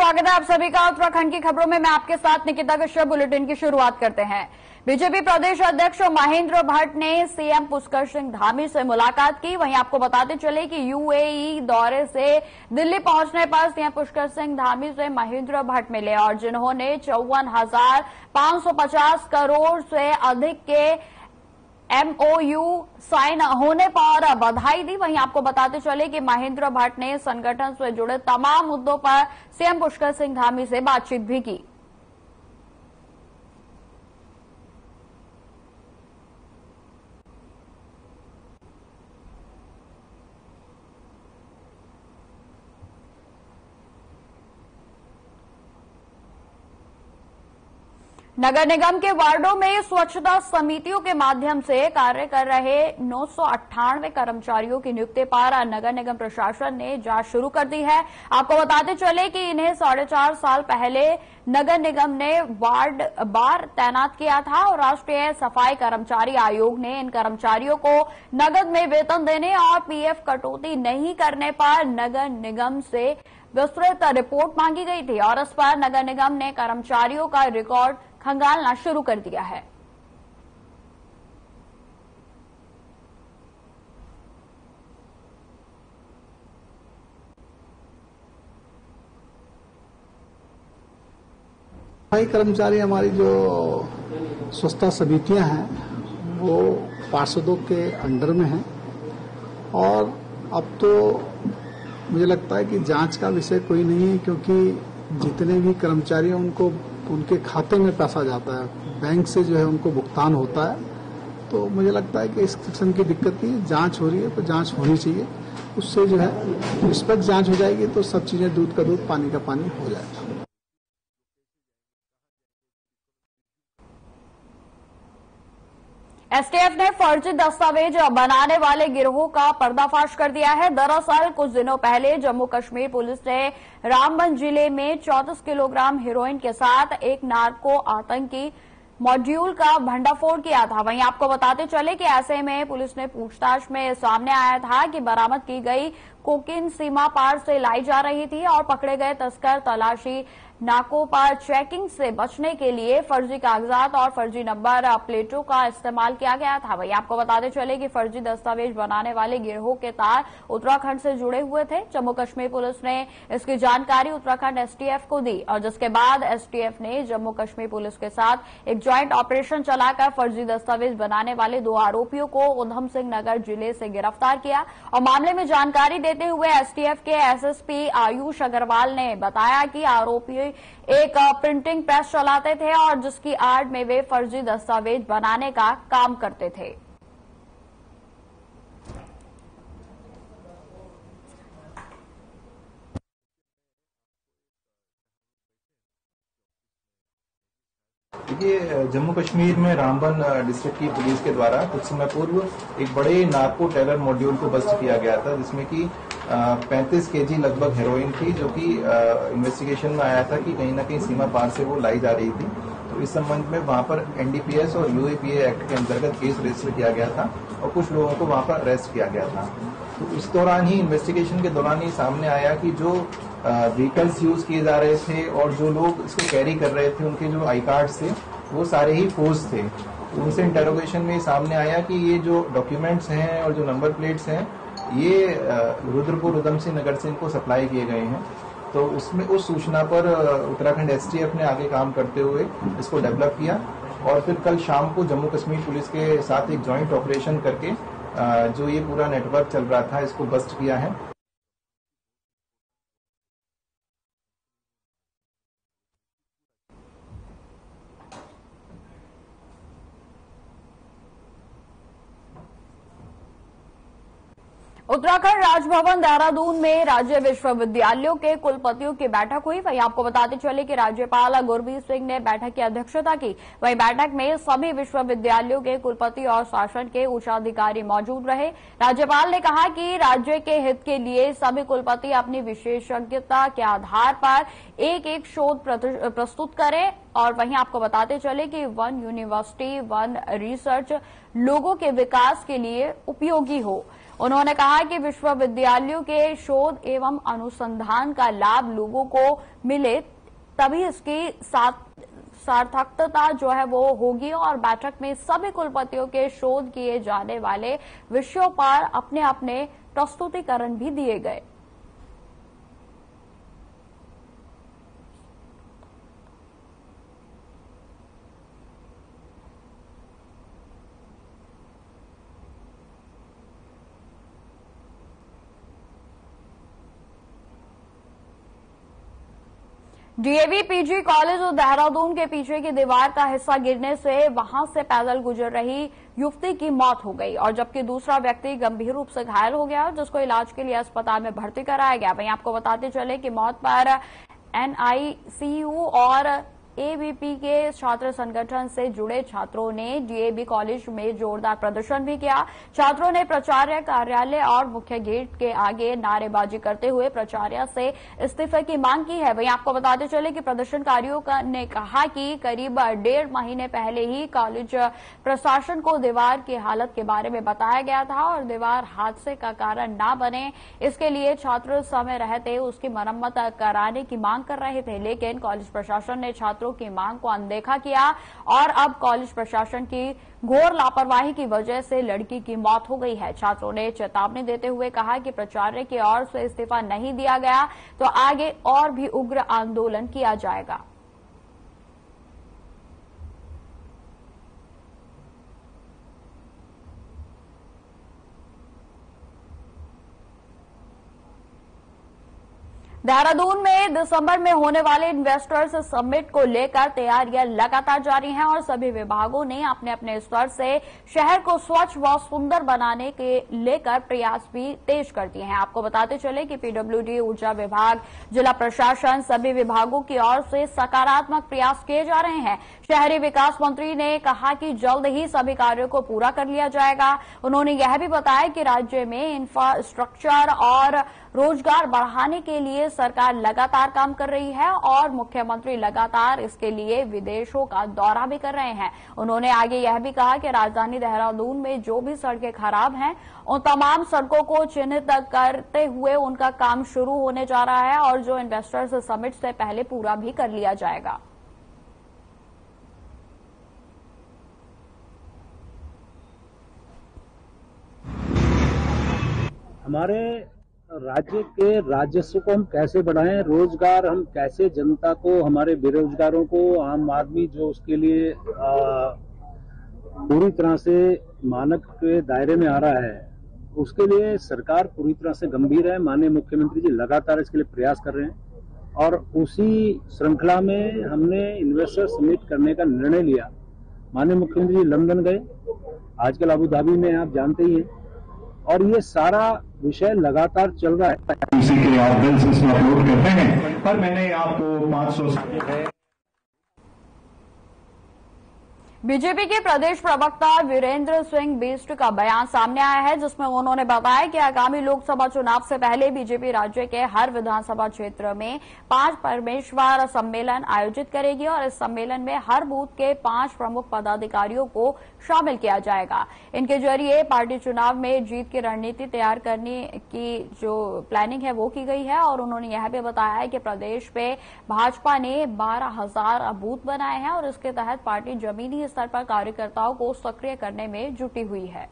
स्वागत है आप सभी का उत्तराखंड की खबरों में। मैं आपके साथ निकिता कश्यप। बुलेटिन की शुरुआत करते हैं। बीजेपी प्रदेश अध्यक्ष महेंद्र भट्ट ने सीएम पुष्कर सिंह धामी से मुलाकात की। वहीं आपको बताते चले कि यूएई दौरे से दिल्ली पहुंचने पर सीएम पुष्कर सिंह धामी से महेंद्र भट्ट मिले और जिन्होंने 54,550 करोड़ से अधिक के एमओयू साइन होने पर बधाई दी। वहीं आपको बताते चले कि महेंद्र भट्ट ने संगठन से जुड़े तमाम मुद्दों पर सीएम पुष्कर सिंह धामी से बातचीत भी की। नगर निगम के वार्डों में स्वच्छता समितियों के माध्यम से कार्य कर रहे 998 कर्मचारियों की नियुक्ति पर नगर निगम प्रशासन ने जांच शुरू कर दी है। आपको बताते चले कि इन्हें 4.5 साल पहले नगर निगम ने वार्ड बार तैनात किया था और राष्ट्रीय सफाई कर्मचारी आयोग ने इन कर्मचारियों को नगद में वेतन देने और पीएफ कटौती नहीं करने पर नगर निगम से विस्तृत रिपोर्ट मांगी गई थी और इस पर नगर निगम ने कर्मचारियों का रिकॉर्ड खंगालना शुरू कर दिया है। सफाई कर्मचारी हमारी जो स्वच्छता समितियां हैं वो पार्षदों के अंडर में हैं और अब तो मुझे लगता है कि जांच का विषय कोई नहीं है, क्योंकि जितने भी कर्मचारी हैं उनको उनके खाते में पैसा जाता है, बैंक से जो है उनको भुगतान होता है। तो मुझे लगता है कि इस किस्म की दिक्कत नहीं है। जांच हो रही है तो जांच होनी चाहिए, उससे जो है निष्पक्ष जांच हो जाएगी तो सब चीजें दूध का दूध पानी का पानी हो जाएगा। एसटीएफ ने फर्जी दस्तावेज बनाने वाले गिरोह का पर्दाफाश कर दिया है। दरअसल कुछ दिनों पहले जम्मू कश्मीर पुलिस ने रामबन जिले में 34 किलोग्राम हेरोइन के साथ एक नार्को आतंकी मॉड्यूल का भंडाफोड़ किया था। वहीं आपको बताते चले कि ऐसे में पुलिस ने पूछताछ में सामने आया था कि बरामद की गई कोकीन सीमा पार से लाई जा रही थी और पकड़े गए तस्कर तलाशी नाकों पर चेकिंग से बचने के लिए फर्जी कागजात और फर्जी नंबर प्लेटों का इस्तेमाल किया गया था। वहीं आपको बताते चले कि फर्जी दस्तावेज बनाने वाले गिरोह के तार उत्तराखंड से जुड़े हुए थे। जम्मू कश्मीर पुलिस ने इसकी जानकारी उत्तराखंड एसटीएफ को दी और जिसके बाद एसटीएफ ने जम्मू कश्मीर पुलिस के साथ एक ज्वाइंट ऑपरेशन चलाकर फर्जी दस्तावेज बनाने वाले 2 आरोपियों को उधम सिंह नगर जिले से गिरफ्तार किया। और मामले में जानकारी देते हुए एसटीएफ के एसएसपी आयुष अग्रवाल ने बताया कि आरोपी एक प्रिंटिंग प्रेस चलाते थे और जिसकी आड़ में वे फर्जी दस्तावेज बनाने का काम करते थे। देखिए, जम्मू कश्मीर में रामबन डिस्ट्रिक्ट की पुलिस के द्वारा कुछ समय पूर्व एक बड़े नार्को टेरर मॉड्यूल को बस्ट किया गया था, जिसमें कि 35 केजी लगभग हेरोइन थी, जो कि इन्वेस्टिगेशन में आया था कि कहीं ना कहीं सीमा पार से वो लाई जा रही थी। तो इस संबंध में वहां पर एनडीपीएस और यूएपीए एक्ट के अंतर्गत केस रजिस्टर किया गया था और कुछ लोगों को वहां पर अरेस्ट किया गया था। तो इस दौरान ही इन्वेस्टिगेशन के दौरान ही सामने आया कि जो व्हीकल्स यूज किए जा रहे थे और जो लोग इसको कैरी कर रहे थे, उनके जो आई कार्ड्स थे वो सारे ही फोर्ज थे। तो उनसे इंटेरोगेशन में सामने आया कि ये जो डॉक्यूमेंट्स हैं और जो नंबर प्लेट्स हैं ये रुद्रपुर उधम सिंह नगर से इनको सप्लाई किए गए हैं। तो उसमें उस सूचना पर उत्तराखंड एसटीएफ ने आगे काम करते हुए इसको डेवलप किया और फिर कल शाम को जम्मू कश्मीर पुलिस के साथ एक ज्वाइंट ऑपरेशन करके जो ये पूरा नेटवर्क चल रहा था इसको बस्ट किया है। उत्तराखंड राजभवन देहरादून में राज्य विश्वविद्यालयों के कुलपतियों की बैठक हुई। वहीं आपको बताते चले कि राज्यपाल गुरमीत सिंह ने बैठक की अध्यक्षता की। वहीं बैठक में सभी विश्वविद्यालयों के कुलपति और शासन के उच्चाधिकारी मौजूद रहे। राज्यपाल ने कहा कि राज्य के हित के लिए सभी कुलपति अपनी विशेषज्ञता के आधार पर एक शोध प्रस्तुत करें। और वहीं आपको बताते चले कि वन यूनिवर्सिटी वन रिसर्च लोगों के विकास के लिए उपयोगी हो। उन्होंने कहा कि विश्वविद्यालयों के शोध एवं अनुसंधान का लाभ लोगों को मिले तभी इसकी सार्थकता जो है वो होगी और बैठक में सभी कुलपतियों के शोध किए जाने वाले विषयों पर अपने अपने प्रस्तुतिकरण भी दिए गए। डीएवी पीजी कॉलेज और देहरादून के पीछे की दीवार का हिस्सा गिरने से वहां से पैदल गुजर रही युवती की मौत हो गई और जबकि दूसरा व्यक्ति गंभीर रूप से घायल हो गया जिसको इलाज के लिए अस्पताल में भर्ती कराया गया। वहीं आपको बताते चले कि मौत पर एनआईसीयू और एबीपी के छात्र संगठन से जुड़े छात्रों ने डीएवी कॉलेज में जोरदार प्रदर्शन भी किया। छात्रों ने प्राचार्य कार्यालय और मुख्य गेट के आगे नारेबाजी करते हुए प्राचार्य से इस्तीफे की मांग की है। वहीं आपको बताते चले कि प्रदर्शनकारियों ने कहा कि करीब 1.5 महीने पहले ही कॉलेज प्रशासन को दीवार की हालत के बारे में बताया गया था और दीवार हादसे का कारण न बने इसके लिए छात्र समय रहते उसकी मरम्मत कराने की मांग कर रहे थे, लेकिन कॉलेज प्रशासन ने छात्रों की मांग को अनदेखा किया और अब कॉलेज प्रशासन की घोर लापरवाही की वजह से लड़की की मौत हो गई है। छात्रों ने चेतावनी देते हुए कहा कि प्राचार्य की ओर से इस्तीफा नहीं दिया गया तो आगे और भी उग्र आंदोलन किया जाएगा। देहरादून में दिसंबर में होने वाले इन्वेस्टर्स समिट को लेकर तैयारियां लगातार जारी हैं और सभी विभागों ने अपने अपने स्तर से शहर को स्वच्छ व सुंदर बनाने के लेकर प्रयास भी तेज कर दिए हैं। आपको बताते चले कि पीडब्ल्यूडी, ऊर्जा विभाग, जिला प्रशासन, सभी विभागों की ओर से सकारात्मक प्रयास किए जा रहे हैं। शहरी विकास मंत्री ने कहा कि जल्द ही सभी कार्यों को पूरा कर लिया जाएगा। उन्होंने यह भी बताया कि राज्य में इंफ्रास्ट्रक्चर और रोजगार बढ़ाने के लिए सरकार लगातार काम कर रही है और मुख्यमंत्री लगातार इसके लिए विदेशों का दौरा भी कर रहे हैं। उन्होंने आगे यह भी कहा कि राजधानी देहरादून में जो भी सड़कें खराब हैं उन तमाम सड़कों को चिन्हित करते हुए उनका काम शुरू होने जा रहा है और जो इन्वेस्टर्स समिट से पहले पूरा भी कर लिया जाएगा। हमारे राज्य के राजस्व को हम कैसे बढ़ाएं, रोजगार हम कैसे जनता को, हमारे बेरोजगारों को, आम आदमी जो उसके लिए पूरी तरह से मानक के दायरे में आ रहा है, उसके लिए सरकार पूरी तरह से गंभीर है। माननीय मुख्यमंत्री जी लगातार इसके लिए प्रयास कर रहे हैं और उसी श्रृंखला में हमने इन्वेस्टर समिट करने का निर्णय लिया। माननीय मुख्यमंत्री जी लंदन गए, आजकल अबू धाबी में आप जानते ही हैं, और ये सारा विषय लगातार चल रहा है। इसी के लिए आप बिल्स इसमें अपलोड करते हैं, पर मैंने आपको 500 बीजेपी के प्रदेश प्रवक्ता वीरेंद्र सिंह बिष्ट का बयान सामने आया है जिसमें उन्होंने बताया कि आगामी लोकसभा चुनाव से पहले बीजेपी राज्य के हर विधानसभा क्षेत्र में 5 परमेश्वर सम्मेलन आयोजित करेगी और इस सम्मेलन में हर बूथ के 5 प्रमुख पदाधिकारियों को शामिल किया जाएगा। इनके जरिए पार्टी चुनाव में जीत की रणनीति तैयार करने की जो प्लानिंग है वो की गई है और उन्होंने यह भी बताया है कि प्रदेश में भाजपा ने 12,000 बूथ बनाए हैं और इसके तहत पार्टी जमीनी स्तर पर कार्यकर्ताओं को सक्रिय करने में जुटी हुई है।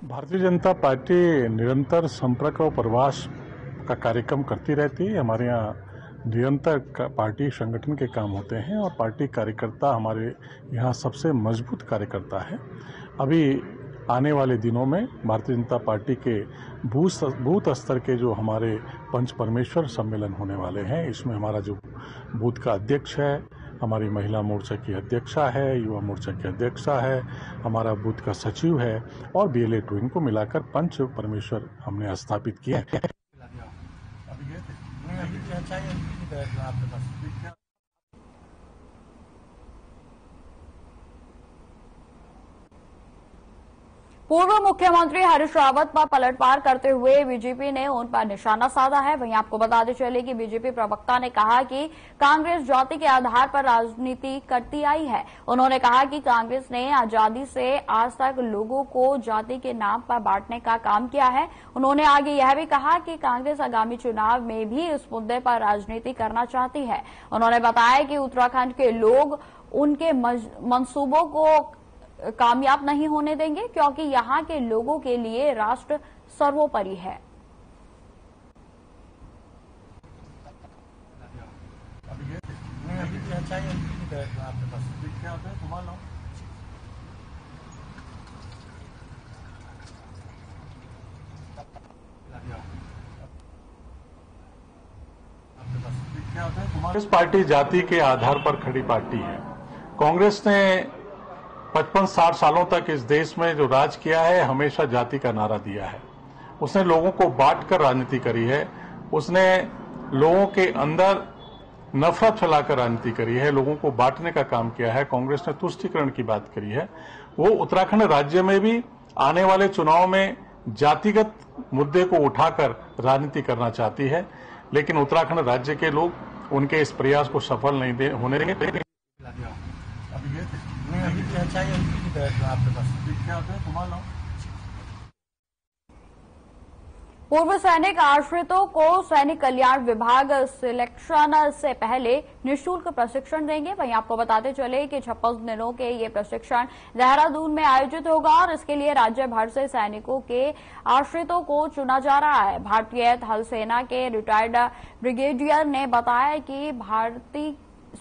भारतीय जनता पार्टी निरंतर संपर्क और प्रवास का कार्यक्रम करती रहती है। हमारे यहाँ निरंतर पार्टी संगठन के काम होते हैं और पार्टी कार्यकर्ता हमारे यहाँ सबसे मजबूत कार्यकर्ता है। अभी आने वाले दिनों में भारतीय जनता पार्टी के बूथ स्तर के जो हमारे पंच परमेश्वर सम्मेलन होने वाले हैं, इसमें हमारा जो बूथ का अध्यक्ष है, हमारी महिला मोर्चा की अध्यक्षा है, युवा मोर्चा की अध्यक्षा है, हमारा बूथ का सचिव है और बीएलए ट्विन को मिलाकर पंच परमेश्वर हमने स्थापित किए हैं। पूर्व मुख्यमंत्री हरीश रावत पर पलटवार करते हुए बीजेपी ने उन पर निशाना साधा है। वहीं आपको बताते चले कि बीजेपी प्रवक्ता ने कहा कि कांग्रेस जाति के आधार पर राजनीति करती आई है। उन्होंने कहा कि कांग्रेस ने आजादी से आज तक लोगों को जाति के नाम पर बांटने का काम किया है। उन्होंने आगे यह भी कहा कि कांग्रेस आगामी चुनाव में भी इस मुद्दे पर राजनीति करना चाहती है। उन्होंने बताया कि उत्तराखंड के लोग उनके मंसूबों को कामयाब नहीं होने देंगे, क्योंकि यहां के लोगों के लिए राष्ट्र सर्वोपरि है। कांग्रेस पार्टी जाति के आधार पर खड़ी पार्टी है। कांग्रेस ने 55-60 सालों तक इस देश में जो राज किया है, हमेशा जाति का नारा दिया है। उसने लोगों को बांटकर राजनीति करी है। उसने लोगों के अंदर नफरत फैलाकर राजनीति करी है, लोगों को बांटने का काम किया है। कांग्रेस ने तुष्टीकरण की बात करी है। वो उत्तराखंड राज्य में भी आने वाले चुनाव में जातिगत मुद्दे को उठाकर राजनीति करना चाहती है, लेकिन उत्तराखंड राज्य के लोग उनके इस प्रयास को सफल नहीं होने देंगे। पूर्व सैनिक आश्रितों को सैनिक कल्याण विभाग सिलेक्शन से पहले निःशुल्क प्रशिक्षण देंगे। वहीं आपको बताते चले कि 56 दिनों के ये प्रशिक्षण देहरादून में आयोजित होगा और इसके लिए राज्य भर से सैनिकों के आश्रितों को चुना जा रहा है। भारतीय थल सेना के रिटायर्ड ब्रिगेडियर ने बताया कि भर्ती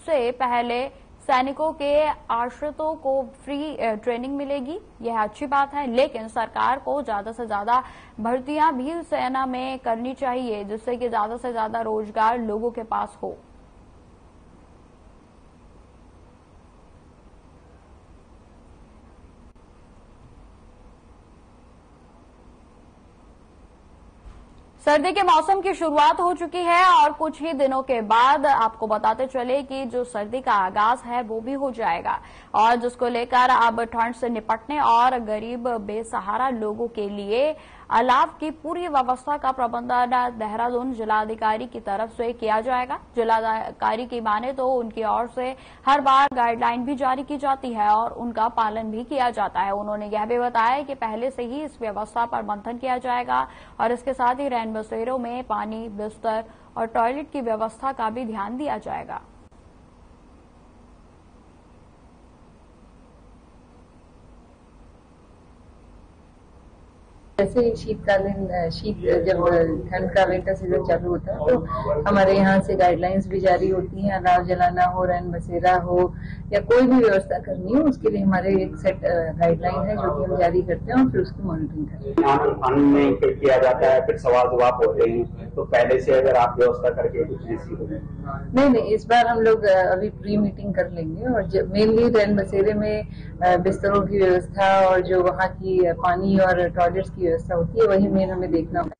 से पहले सैनिकों के आश्रितों को फ्री ट्रेनिंग मिलेगी। यह अच्छी बात है, लेकिन सरकार को ज्यादा से ज्यादा भर्तियां भी सेना में करनी चाहिए, जिससे कि ज्यादा से ज्यादा रोजगार लोगों के पास हो। सर्दी के मौसम की शुरुआत हो चुकी है और कुछ ही दिनों के बाद आपको बताते चले कि जो सर्दी का आगाज है वो भी हो जाएगा, और जिसको लेकर अब ठंड से निपटने और गरीब बेसहारा लोगों के लिए अलाव की पूरी व्यवस्था का प्रबंधन देहरादून जिलाधिकारी की तरफ से किया जाएगा। जिलाधिकारी की माने तो उनकी ओर से हर बार गाइडलाइन भी जारी की जाती है और उनका पालन भी किया जाता है। उन्होंने यह भी बताया कि पहले से ही इस व्यवस्था पर मंथन किया जाएगा और इसके साथ ही रैन बसेरों में पानी, बिस्तर और टॉयलेट की व्यवस्था का भी ध्यान दिया जाएगा। जैसे शीतकालीन जब ठंड का विंटर सीजन चालू होता है तो हमारे यहाँ से गाइडलाइंस भी जारी होती हैं। अलाव जलाना हो, रैन बसेरा हो या कोई भी व्यवस्था करनी हो, उसके लिए हमारे एक सेट गाइडलाइन है जो कि हम जारी करते हैं और फिर उसकी मॉनिटरिंग करते हैं। यहाँ पानी में फिर किया जाता है, फिर सवाल जवाब होते हैं, तो पहले से अगर आप व्यवस्था करके कुछ ऐसी हो। नहीं, इस बार हम लोग अभी प्री मीटिंग कर लेंगे और मेनली रैन बसेरे में बिस्तरों की व्यवस्था और जो वहाँ की पानी और टॉयलेट्स की व्यवस्था होती है वही मेन हमें देखना होगा।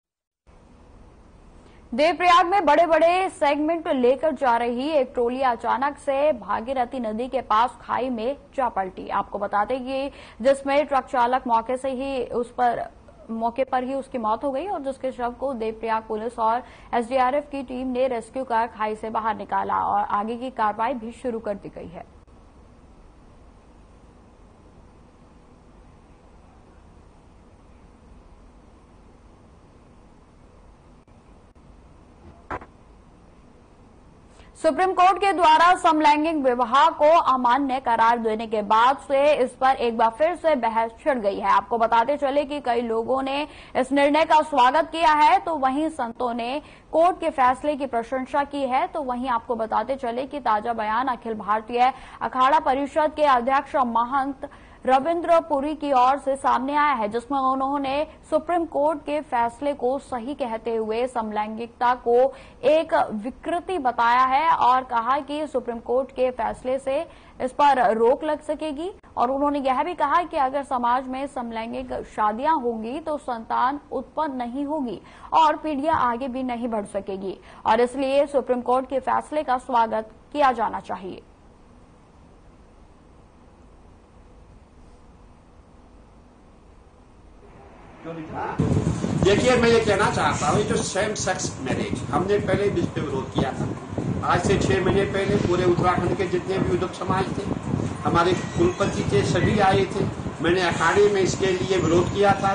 देवप्रयाग में बड़े बड़े सेगमेंट लेकर जा रही एक ट्रोली अचानक से भागीरथी नदी के पास खाई में जा पलटी। आपको बताते कि जिसमें ट्रक चालक मौके पर ही उसकी मौत हो गई और जिसके शव को देवप्रयाग पुलिस और एसडीआरएफ की टीम ने रेस्क्यू कर खाई से बाहर निकाला और आगे की कार्रवाई भी शुरू कर दी गई है। सुप्रीम कोर्ट के द्वारा समलैंगिक विवाह को अमान्य करार देने के बाद से इस पर एक बार फिर से बहस छिड़ गई है। आपको बताते चले कि कई लोगों ने इस निर्णय का स्वागत किया है तो वहीं संतों ने कोर्ट के फैसले की प्रशंसा की है। तो वहीं आपको बताते चले कि ताजा बयान अखिल भारतीय अखाड़ा परिषद के अध्यक्ष महंत रविंद्र पुरी की ओर से सामने आया है, जिसमें उन्होंने सुप्रीम कोर्ट के फैसले को सही कहते हुए समलैंगिकता को एक विकृति बताया है और कहा कि सुप्रीम कोर्ट के फैसले से इस पर रोक लग सकेगी। और उन्होंने यह भी कहा कि अगर समाज में समलैंगिक शादियां होंगी तो संतान उत्पन्न नहीं होगी और पीढ़ियां आगे भी नहीं बढ़ सकेगी और इसलिए सुप्रीम कोर्ट के फैसले का स्वागत किया जाना चाहिए। देखिए, मैं ये कहना चाहता हूँ, ये जो सेम सेक्स मैरिज हमने पहले भी इस पे विरोध किया था। आज से 6 महीने पहले पूरे उत्तराखंड के जितने भी उद्योग समाज थे, हमारे कुलपति थे, सभी आए थे। मैंने अखाड़े में इसके लिए विरोध किया था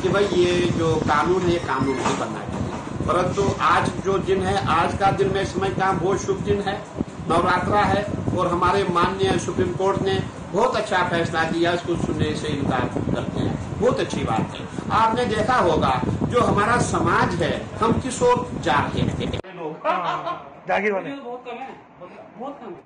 कि भाई ये जो कानून है, ये कानून नहीं बनना चाहिए। परंतु आज जो दिन है, आज का दिन मैं समझता हूँ बहुत शुभ दिन है, नवरात्रा है, और हमारे माननीय सुप्रीम कोर्ट ने बहुत अच्छा फैसला दिया, इसको सुनने से इनकार करते हैं। बहुत अच्छी बात है। आपने देखा होगा जो हमारा समाज है, हम किस ओर जा रहे हैं। जागीर वाले बहुत कम है।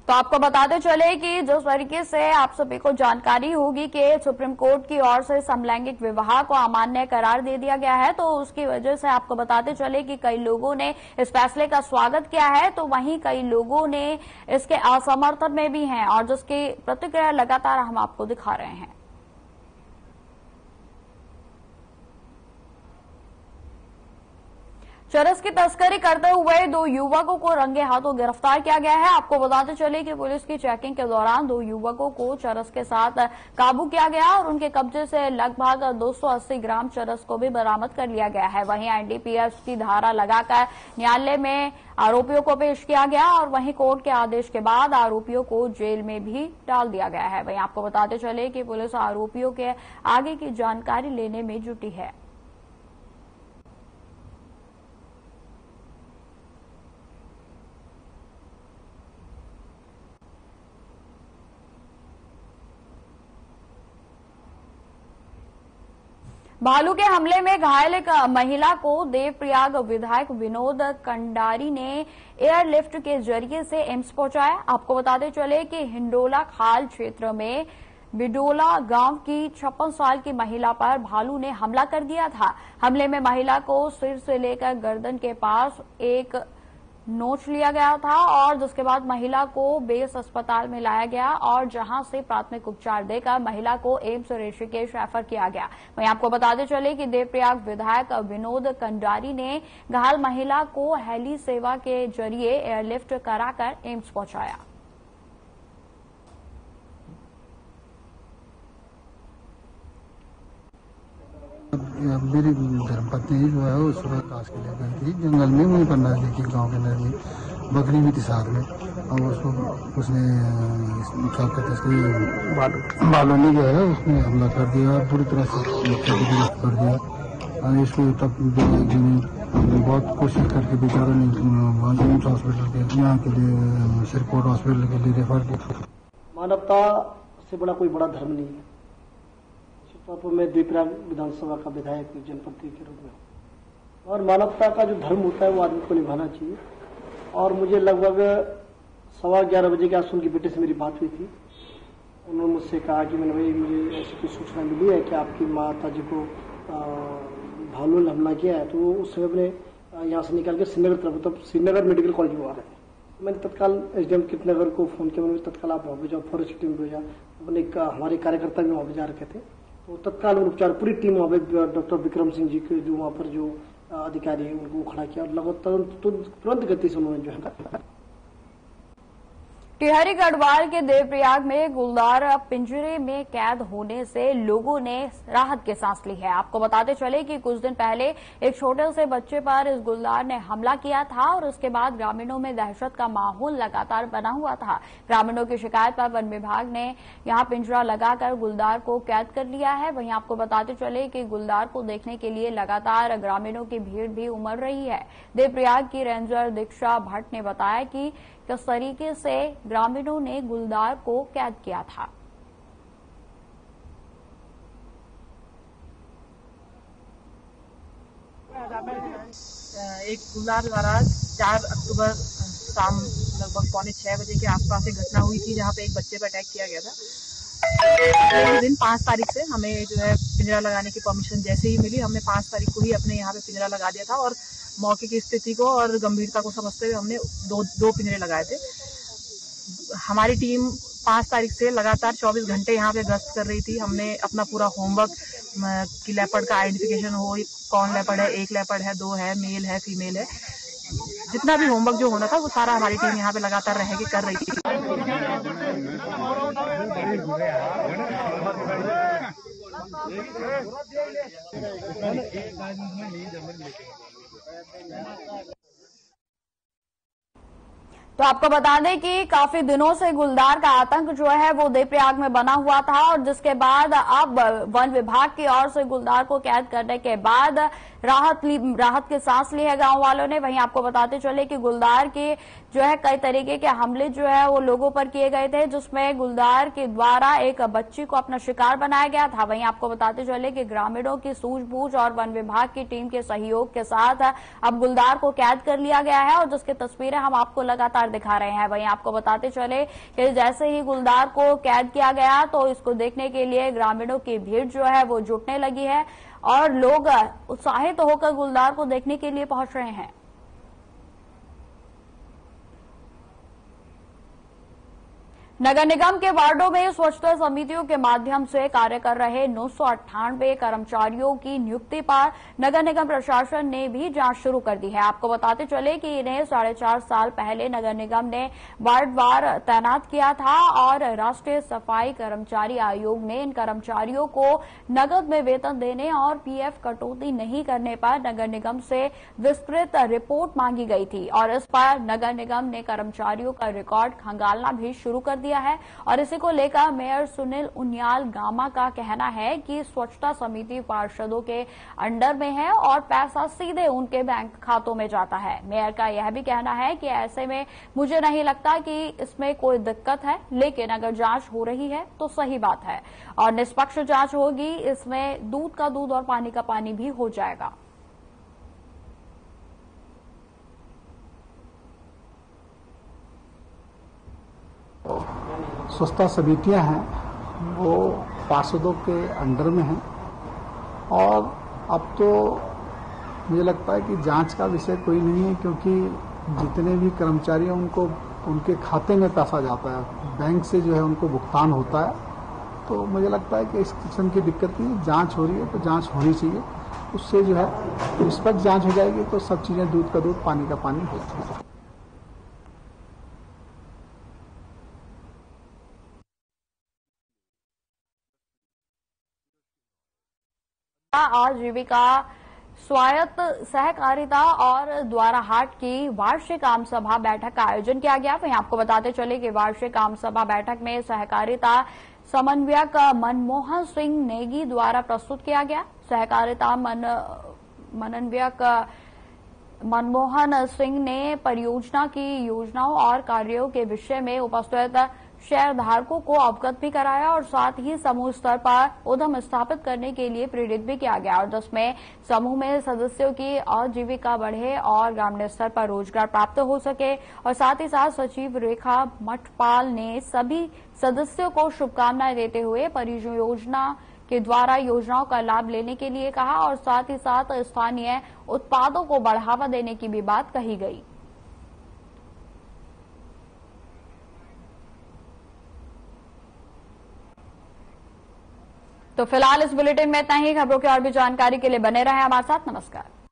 तो आपको बताते चले कि जिस तरीके से आप सभी को जानकारी होगी कि सुप्रीम कोर्ट की ओर से समलैंगिक विवाह को अमान्य करार दे दिया गया है, तो उसकी वजह से आपको बताते चले कि कई लोगों ने इस फैसले का स्वागत किया है, तो वहीं कई लोगों ने इसके असमर्थन में भी हैं, और जिसकी प्रतिक्रिया लगातार हम आपको दिखा रहे हैं। चरस की तस्करी करते हुए 2 युवकों को रंगे हाथों गिरफ्तार किया गया है। आपको बताते चले कि पुलिस की चेकिंग के दौरान 2 युवकों को चरस के साथ काबू किया गया और उनके कब्जे से लगभग 280 ग्राम चरस को भी बरामद कर लिया गया है। वहीं एनडीपीएस की धारा लगाकर न्यायालय में आरोपियों को पेश किया गया और वहीं कोर्ट के आदेश के बाद आरोपियों को जेल में भी डाल दिया गया है। वहीं आपको बताते चले कि पुलिस आरोपियों के आगे की जानकारी लेने में जुटी है। भालू के हमले में घायल एक महिला को देवप्रयाग विधायक विनोद कंडारी ने एयरलिफ्ट के जरिए से एम्स पहुंचाया। आपको बताते चले कि हिंडोला खाल क्षेत्र में बिडोला गांव की 56 साल की महिला पर भालू ने हमला कर दिया था। हमले में महिला को सिर से लेकर गर्दन के पास एक नोच लिया गया था और जिसके बाद महिला को बेस अस्पताल में लाया गया और जहां से प्राथमिक उपचार देकर महिला को एम्स ऋषिकेश रेफर किया गया। वहीं आपको बताते चले कि देवप्रयाग विधायक विनोद कंडारी ने घायल महिला को हेली सेवा के जरिए एयरलिफ्ट कराकर एम्स पहुंचाया। मेरी धर्मपत्नी जो है वो सुबह काश के लिए गई थी जंगल में, वहीं पर नजदीकी गाँव के नजदीक बकरी भी थी साथ में, और उसको उसने क्या कहते हैं बालों में जो है उसने हमला कर दिया और पूरी तरह से गिरफ्त कर दिया। इसको तब बहुत कोशिश करके बेचारों ने एम्स हॉस्पिटल के यहाँ के लिए सिरकोट हॉस्पिटल के लिए रेफर किया। मानवता से बड़ा कोई बड़ा धर्म नहीं है। मैं देवप्रयाग विधानसभा का विधायक जनप्रतिनिधि के रूप में, और मानवता का जो धर्म होता है वो आदमी को निभाना चाहिए। और मुझे लगभग 11:15 बजे के आसपास उनकी बेटे से मेरी बात हुई थी। उन्होंने मुझसे कहा कि मैंने भाई मुझे ऐसी कोई सूचना मिली है कि आपकी माता जी को भालू ने हमला किया है। तो उस समय अपने यहाँ से निकल के श्रीनगर तरफ, मतलब श्रीनगर मेडिकल कॉलेज में आ रहे थे। मैंने तत्काल एसडीएम कृतनगर को फोन किया, मैंने तत्काल आप वहाँ पे जाओ, फॉरेस्ट टीम भेजा। अपने हमारे कार्यकर्ता भी वहाँ पे जा रखे थे, तो तत्काल उपचार पूरी टीम वहाँ पे डॉक्टर विक्रम सिंह जी के जो वहाँ पर जो अधिकारी है उनको खड़ा किया और लगातार तुरंत गति से उन्होंने जो है। टिहरी गढ़वाल के देवप्रयाग में गुलदार पिंजरे में कैद होने से लोगों ने राहत की सांस ली है। आपको बताते चले कि कुछ दिन पहले एक छोटे से बच्चे पर इस गुलदार ने हमला किया था और उसके बाद ग्रामीणों में दहशत का माहौल लगातार बना हुआ था। ग्रामीणों की शिकायत पर वन विभाग ने यहां पिंजरा लगाकर गुलदार को कैद कर लिया है। वहीं आपको बताते चले कि गुलदार को देखने के लिए लगातार ग्रामीणों की भीड़ भी उमड़ रही है। देवप्रयाग की रेंजर दीक्षा भट्ट ने बताया कि किस तरीके से ग्रामीणों ने गुलदार को कैद किया था। एक गुलदार द्वारा 4 अक्टूबर शाम लगभग 5:45 बजे के आसपास एक घटना हुई थी जहां पे एक बच्चे पर अटैक किया गया था। दिन 5 तारीख से हमें जो है पिंजरा लगाने की परमिशन जैसे ही मिली, हमने 5 तारीख को ही अपने यहाँ पे पिंजरा लगा दिया था और मौके की स्थिति को और गंभीरता को समझते हुए हमने दो पिंजरे लगाए थे। हमारी टीम 5 तारीख से लगातार 24 घंटे यहाँ पे गश्त कर रही थी। हमने अपना पूरा होमवर्क कि लेपर्ड का आइडेंटिफिकेशन हो, कौन लेपर्ड है, एक लेपर्ड है, 2 है, मेल है, फीमेल है, जितना भी होमवर्क जो होना था वो सारा हमारी टीम यहाँ पे लगातार रह के कर रही थी। तो आपको बता दें कि काफी दिनों से गुलदार का आतंक जो है वो देवप्रयाग में बना हुआ था और जिसके बाद अब वन विभाग की ओर से गुलदार को कैद करने के बाद राहत की सांस ली है गांव वालों ने। वहीं आपको बताते चले कि गुलदार के जो है कई तरीके के हमले जो है वो लोगों पर किए गए थे, जिसमें गुलदार के द्वारा एक बच्ची को अपना शिकार बनाया गया था। वहीं आपको बताते चले कि ग्रामीणों की सूझबूझ और वन विभाग की टीम के सहयोग के साथ अब गुलदार को कैद कर लिया गया है और जिसकी तस्वीरें हम आपको लगातार दिखा रहे हैं। वहीं आपको बताते चले कि जैसे ही गुलदार को कैद किया गया तो इसको देखने के लिए ग्रामीणों की भीड़ जो है वो जुटने लगी है और लोग उत्साहित होकर गुलदार को देखने के लिए पहुंच रहे हैं। नगर निगम के वार्डों में स्वच्छता समितियों के माध्यम से कार्य कर रहे 998 कर्मचारियों की नियुक्ति पर नगर निगम प्रशासन ने भी जांच शुरू कर दी है। आपको बताते चले कि इन्हें 4.5 साल पहले नगर निगम ने वार्डवार तैनात किया था और राष्ट्रीय सफाई कर्मचारी आयोग ने इन कर्मचारियों को नकद में वेतन देने और पीएफ कटौती नहीं करने पर नगर निगम से विस्तृत रिपोर्ट मांगी गई थी और इस पर नगर निगम ने कर्मचारियों का रिकॉर्ड खंगालना भी शुरू कर दिया है। और इसी को लेकर मेयर सुनील उनियाल गामा का कहना है कि स्वच्छता समिति पार्षदों के अंडर में है और पैसा सीधे उनके बैंक खातों में जाता है। मेयर का यह भी कहना है कि ऐसे में मुझे नहीं लगता कि इसमें कोई दिक्कत है, लेकिन अगर जांच हो रही है तो सही बात है और निष्पक्ष जांच होगी। इसमें दूध का दूध और पानी का पानी भी हो जाएगा। स्वच्छता समितियां हैं वो पार्षदों के अंडर में हैं और अब तो मुझे लगता है कि जांच का विषय कोई नहीं है, क्योंकि जितने भी कर्मचारी हैं उनको उनके खाते में पैसा जाता है, बैंक से जो है उनको भुगतान होता है। तो मुझे लगता है कि इस किस्म की दिक्कत नहीं, जांच हो रही है तो जांच होनी चाहिए, उससे जो है निष्पक्ष जांच हो जाएगी तो सब चीजें दूध का दूध पानी का पानी होती है। आजीविका स्वायत्त सहकारिता और द्वाराहाट की वार्षिक आम सभा बैठक का आयोजन किया गया। वहीं आपको बताते चले कि वार्षिक आम सभा बैठक में सहकारिता समन्वयक मनमोहन सिंह नेगी द्वारा प्रस्तुत किया गया। सहकारिता समन्वयक मनमोहन सिंह ने परियोजना की योजनाओं और कार्यों के विषय में उपस्थित शेयरधारकों को अवगत भी कराया और साथ ही समूह स्तर पर उद्यम स्थापित करने के लिए प्रेरित भी किया गया और जिसमें समूह में सदस्यों की आजीविका बढ़े और ग्रामीण स्तर पर रोजगार प्राप्त हो सके। और साथ ही साथ सचिव रेखा मठपाल ने सभी सदस्यों को शुभकामनाएं देते हुए परियोजना के द्वारा योजनाओं का लाभ लेने के लिए कहा और साथ ही साथ स्थानीय उत्पादों को बढ़ावा देने की भी बात कही गई। तो फिलहाल इस बुलेटिन में इतना ही। खबरों की और भी जानकारी के लिए बने रहें हमारे साथ। नमस्कार।